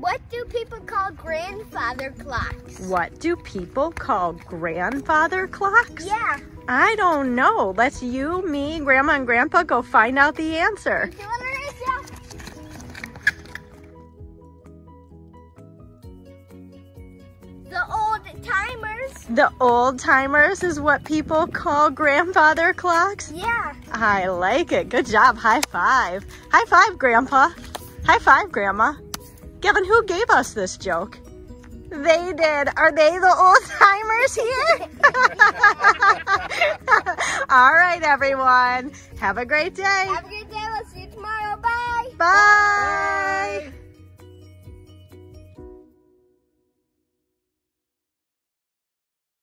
What do people call grandfather clocks? What do people call grandfather clocks? Yeah. I don't know. Let's you, me, Grandma, and Grandpa go find out the answer. The old timers. The old timers is what people call grandfather clocks? Yeah. I like it. Good job. High five. High five, Grandpa. High five, Grandma. Kevin, who gave us this joke? They did. Are they the old timers here? All right, everyone. Have a great day. Have a good day. We'll see you tomorrow. Bye. Bye.